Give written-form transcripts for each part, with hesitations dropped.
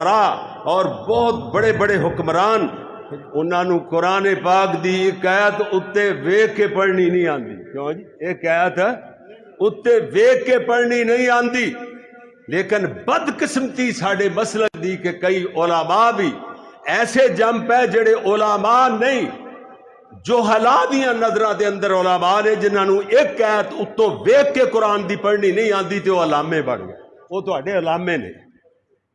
اور بہت بڑے بڑے حکمران انہوں نے قرآن پاک دی ایک آیت اتنے ویکھ کے پڑھنی نہیں آتی. کیوں جی؟ ایک آیت اتنے ویکھ کے پڑھنی نہیں آتی. لیکن بدقسمتی ساڈے مسلک دی کہ کئی علماء بھی ایسے جم پہ جڑے علماء نہیں جو حالاتیاں نظرہ دے اندر علماء نے جنہوں نے ایک آیت اتوں ویکھ کے قرآن دی پڑھنی نہیں آتی تے وہ علامے بن گئے. وہ تواڈے علامے نے.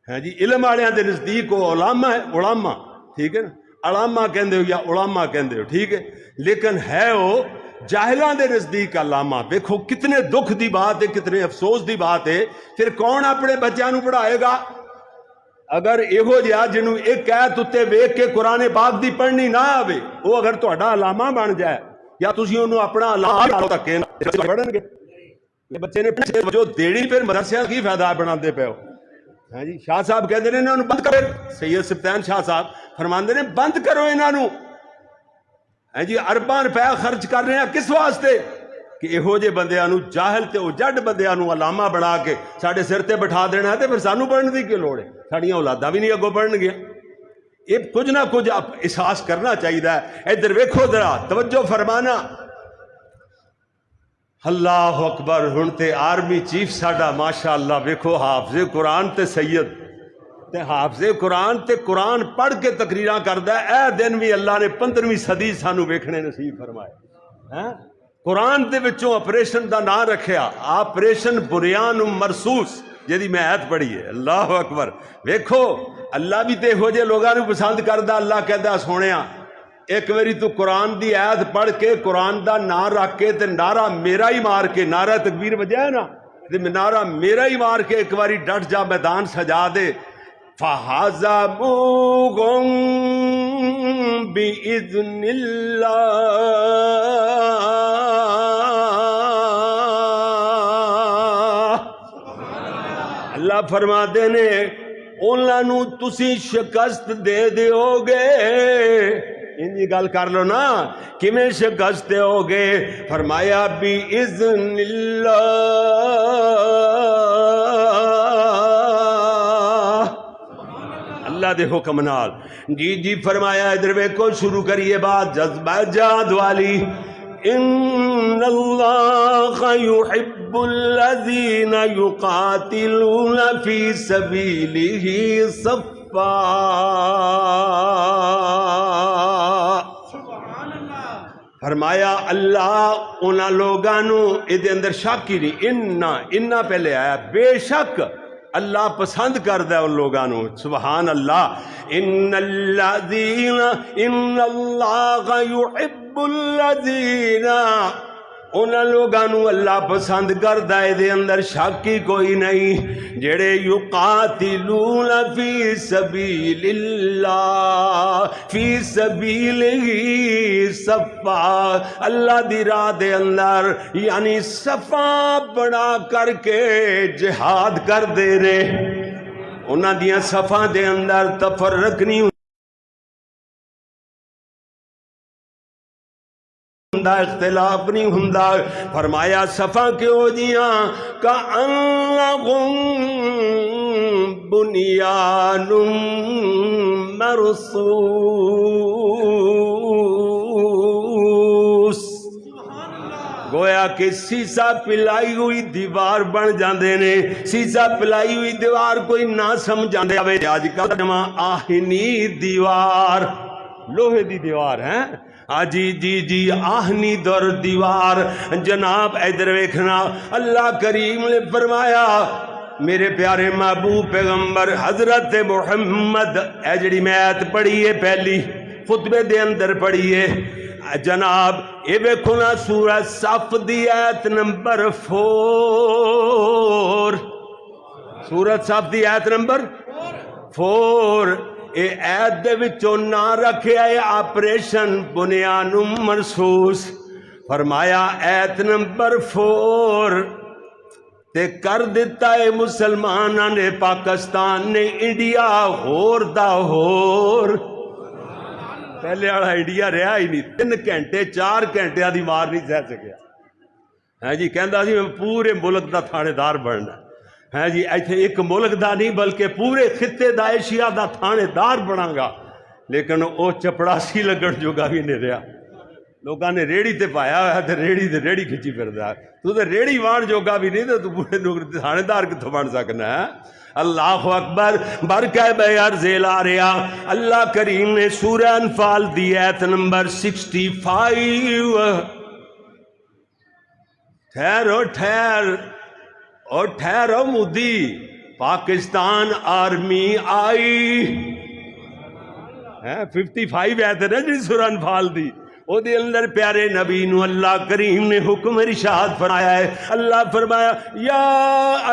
ہاں جی، علم والوں دے نزدیک وہ علامہ ہے، علامہ، ٹھیک ہے نا، علامہ کہندے ہو یا علامہ کہندے ہو، ٹھیک ہے، لیکن ہے وہ جاہلاں دے نزدیک علامہ. دیکھو کتنے دکھ دی بات ہے، کتنے افسوس دی بات ہے. پھر کون اپنے بچیاں نو پڑھائے گا اگر یہو جہا جنوں ایک آیت تے ویکھ کے قرآن پاک دی پڑھنی نہ آوے؟ وہ اگر تہاڈا علامہ بن جائے یا تسی اونوں اپنا علامہ تکے نہ پڑھن گے. بچے نے جو دیڑی پھر مدرسے کی فائدہ بناندے پے ہو. ہاں جی، شاہ صاحب کہتے ہیں انہوں بند کرو. سید سبطین شاہ صاحب فرماندے نے بند کرو انہوں. ہاں جی، ارباں روپے خرچ کر رہے ہیں کس واسطے؟ کہ یہو جے بندیاں نو جاہل تے اجڑ بندیاں نو علامہ بنا کے ساڈے سر تے بٹھا دینا ہے تے پھر سانو پڑھن دی کی لوڑ ہے؟ ساڈیاں اولاداں بھی نہیں اگوں پڑھن گیا. یہ کچھ نہ کچھ احساس کرنا چاہیے. ادھر ویکھو ذرا توجہ فرمانا. اللہ اکبر. ہن تے آرمی چیف ساڈا ماشاءاللہ ویکھو حافظ قرآن تے سید تے حافظ قرآن تے قرآن پڑھ کے تقریراں کردا ہے. اے دن بھی اللہ نے 15ویں صدی سانو ویکھنے نصیب فرمائے. قرآن دے وچوں آپریشن دا نام رکھیا آپریشن بنیان مرصوص جدی میں آیت پڑھی ہے. اللہ اکبر. ویکھو اللہ بھی تے ہو جے لوگاں نو پسند کردا. اللہ کہدا سونیا ایک واری تو قرآن دی آیت پڑھ کے قرآن دا نام رکھ کے تے نعرہ میرا ہی مار کے نعرہ تکبیر بجایا نا تے نعرہ میرا ہی مار کے ایک واری ڈٹ جا میدان سجا دے. فَحَزَمُوهُم بِإِذْنِ اللَّهِ. اللہ فرما دے نے انہاں نو تسی شکست دے دیو گے. انجی گل کر لو نا کیویں شکست ہو گے؟ فرمایا بِإِذْنِ اللَّهِ. اللہ دے حکم نال. جی جی فرمایا. ادھر ویکھو شروع کریے بات جذبہ جہاد والی. ان اللہ یحب الذین یقاتلون فی سبیلہ صفا. فرمایا اللہ انہاں لوگاں نو ادھے اندر شک ہی نہیں. انہاں پہلے آیا. بے شک اللہ پسند کردا ہے ان لوگاں نو. سبحان اللہ. ان اللہ یحب الذین ان لوگاں نو اللہ پسند کردا ہے. دے اندر شک ہی کوئی نہیں جڑے یقاتلون فی سبیل اللہ فی سبیلہ صفا. اللہ دی راہ دے اندر یعنی صفا بنا کر کے جہاد کر دے رہے. انہاں دیاں صفاں دے اندر تفرق نہیں اختلاف نہیں ہوندا. فرمایا صفا کیوں جیاں کأنہم بنیان مرصوص. گویا کہ سیسا پلائی ہوئی دیوار بن جاندے نے. سیسا پلائی ہوئی دیوار کوئی نہ سمجھاندے آوے. آج کل جمع آہنی دیوار لوہے دی دیوار ہیں. جی جی جی آہنی در دیوار. جناب ادھر ویکھنا اللہ کریم نے فرمایا میرے پیارے محبوب پیغمبر حضرت محمد. اے جڑی میں آیت پڑھی ہے پہلی خطبے دے اندر پڑھی ہے جناب. اے ویکھو نا سورہ صف دی آیت نمبر 4. سورہ صف دی آیت نمبر 4. اے عید دے وچوں نہ رکھیا ہے آپریشن بنیان مرصوص. فرمایا ایت نمبر 4 تے کر دیتا ہے مسلمانہ نے پاکستان نے انڈیا ہور دا ہور. پہلے والا انڈیا رہا ہی نہیں. 3 گھنٹے 4 گھنٹے دی مار نہیں سہ سکیا. ہاں جی کہندا سی میں پورے ملک دا تھانے دار بننا. ہے جی ایتھے ایک ملک دا نہیں بلکہ پورے خطے دا ایشیا دا تھانے دار بنا گا، لیکن وہ چپڑاسی لگن جوگا بھی نہیں رہا. لوگوں نے ریڑی تے پایا ہوا تے ریڑی کھچی پھردا ہے. تو تے ریڑی وان جوگا بھی نہیں تو پورے تھانے دار کتوں بن سکنا ہے. اللہ اکبر. برکہ بے عرض لا رہا اللہ کریم نے سورہ انفال دی آیت نمبر 65. ٹھہرو مودی، پاکستان آرمی آئی 55 آیت ہے نا جی سورہ انفال دی. او دے اندر پیارے نبی نو اللہ کریم نے حکم ارشاد فرمایا ہے. اللہ فرمایا یا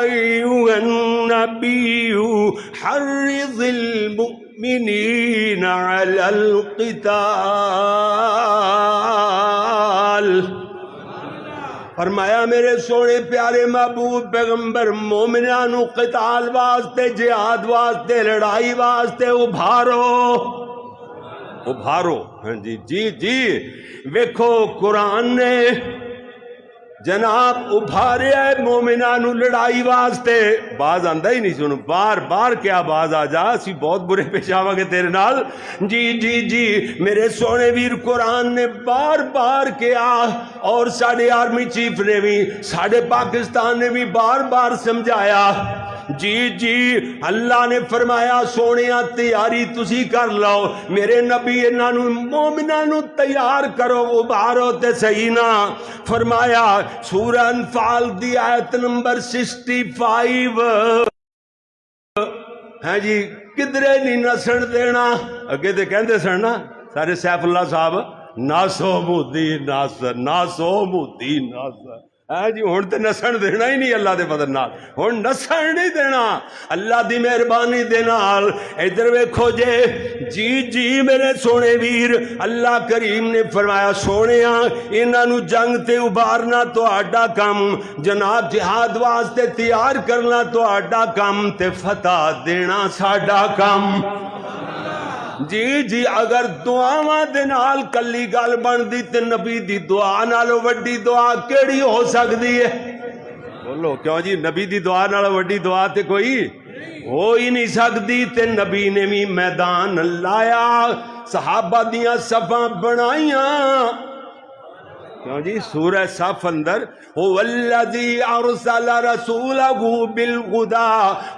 ایھا النبی حرض المؤمنین علی القتال. فرمایا میرے سونے پیارے محبوب پیغمبر مومناں نو قتال واسطے، جہاد واسطے، لڑائی واسطے ابھارو. ہاں جی ویکھو قرآن نے جناب ابھاریا ہے مومناں نو لڑائی واسطے. باز آندا ہی نہیں سنو بار بار کیا باز آ جا اسی بہت برے پیش آواں گے تیرے نال. جی میرے سونے ویر قرآن نے بار بار کیا، اور ساڑھے آرمی چیف نے بھی، ساڑھے پاکستان نے بھی بار بار سمجھایا. جی اللہ نے فرمایا سونیاں تیاری تسی کر لو، میرے نبی انہاں نو مومناں نو تیار کرو، ابھارو تے صحیح نا. فرمایا سورہ انفال دی آیت نمبر 65 ہے جی کدرے نہیں نسن دینا. اگے تے کہندے سن نا سارے سیف اللہ صاحب ناسو مودی ناسو مودی ہے جی ہن تے نسن دینا ہی نہیں اللہ دے فضل نال، ہن نسن نہیں دینا اللہ دی مہربانی دے نال. ادھر ویکھو جی میرے سونے ویر اللہ کریم نے فرمایا سونیاں انہاں نو جنگ تے ابھارنا تہاڈا کم، جناب جہاد واسطے تیار کرنا تہاڈا کم، تے فتح دینا ساڈا کم. جی اگر دعاواں دے نال کلی گل بندی تے نبی دی دعا نالوں وڈی دعا کیڑی ہو سکدی ہے؟ بولو کیوں جی نبی دی دعا نالوں وڈی دعا تے کوئی ہو ہی نہیں سکدی. تے نبی نے بھی میدان لایا، صحابہ دیاں صفاں بنائیاں. کیوں جی سورہ صف اندر هو الذی ارسل رسولہ بالہدی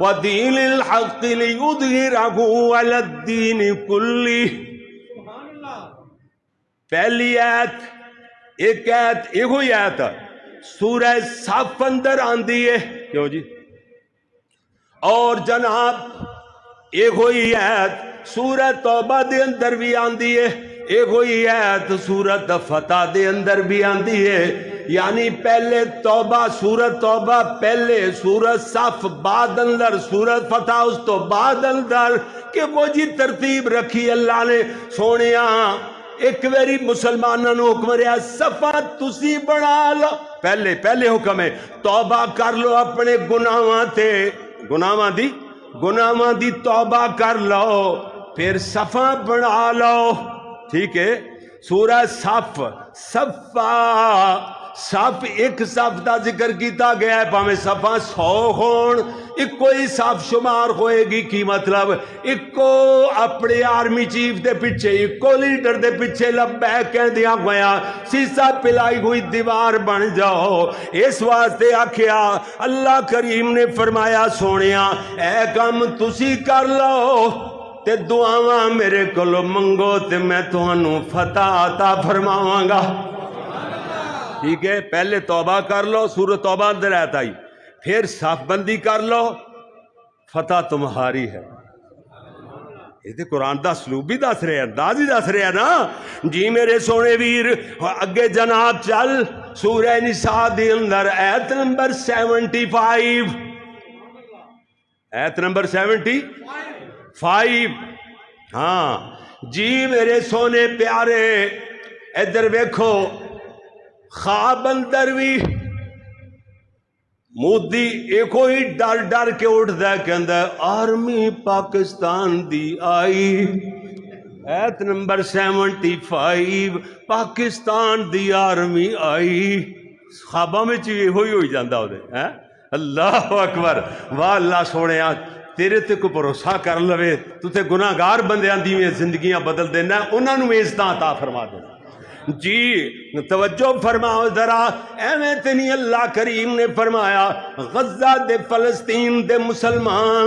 ودین الحق لیظہرہ علی الدین کلہ. پہلی آیت ایک آیت ایک ہوئی آیت سورہ صف اندر آندی ہے. کیوں جی اور جناب ایک ہوئی آیت سورہ توبہ دے اندر بھی آندی ہے، ایک ہوئی آیت سورت فتح دے اندر بھی آندی ہے. یعنی پہلے توبہ سورت توبہ پہلے، سورت صف بعد اندر، سورت فتح اس تو بعد اندر. کہ وہ جی ترتیب رکھی اللہ نے سونیاں. ایک ویری مسلمانوں نو حکم رہا صفا تسی بنا لو، پہلے حکم ہے توبہ کر لو اپنے گناہاں تے، گناہاں دی توبہ کر لو، پھر صفا بنا لو. ٹھیک ہے سورہ صف صف ایک صف دا ذکر کیتا گیا ہے، پاویں صفاں 100 ہون ایکو ہی صف شمار ہوئے گی. کی مطلب ایکو اپنے آرمی چیف دے پیچھے، ایکو لیڈر دے پیچھے لبیک کہہ دیا گیا، سیسا پلائی ہوئی دیوار بن جاؤ. اس واسطے آکھیا اللہ کریم نے فرمایا سونیاں اے کام تسی کر لو تے دعاواں میرے کولو منگو تے میں تانوں فتح عطا فرماواں گا. ٹھیک ہے پہلے توبہ کر لو، سورۃ توبہ اندر آیت آئی، پھر صف بندی کر لو، فتح تمہاری ہے. یہ تو قرآن دا اسلوب بھی دس رہے ہیں، انداز ہی دس رہے ہیں نا. جی میرے سونے ویر اگے جناب چل سورہ نساء دے اندر آیت نمبر 75، آیت نمبر 75. ہاں جی میرے سونے پیارے ادھر ویکھو خواب اندر بھی مودی ایک ہی ڈر کے اٹھتا ہے کہ اندر آرمی پاکستان دی آئی. ایت نمبر 75 پاکستان دی آرمی آئی. خوابہ میں چیئے ہوئی جاندہ ہوتے ہیں اللہ اکبر، واہ اللہ سونے تیرے تے کو بھروسہ کر لوے تو تے گناہگار بندیاں دیویں زندگیاں بدل دینا، انہاں نوں عزتاں عطا فرما دینا۔ جی توجہ فرماؤ ذرا، ایویں تے نہیں اللہ کریم نے فرمایا غزہ دے فلسطین دے مسلمان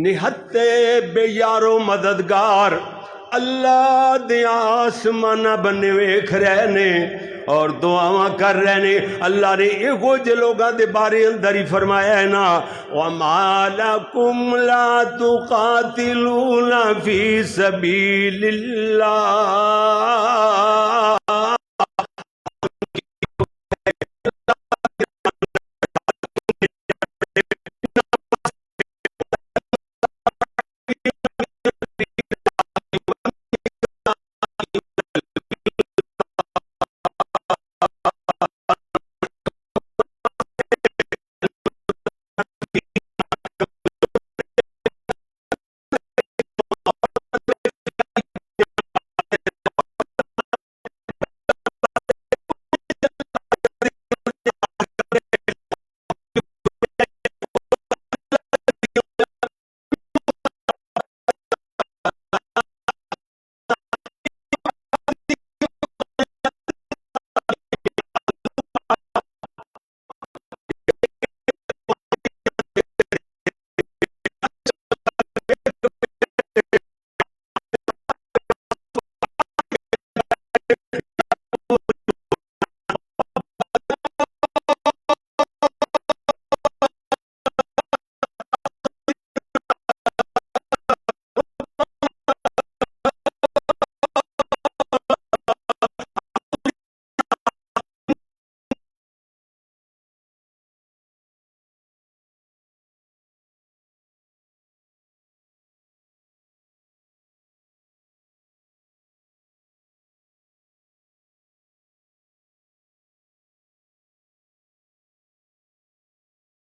نہتے بے یارو مددگار اللہ دے آسمانہ بنے ویکھ رہے نے اور دعاواں کر رہے نے۔ اللہ نے ایگو جے لوگاں دے بارے اندر ہی فرمایا ہے نا وَمَا لَكُمْ لَا تُقَاتِلُونَ فِي سَبِيلِ اللَّهِ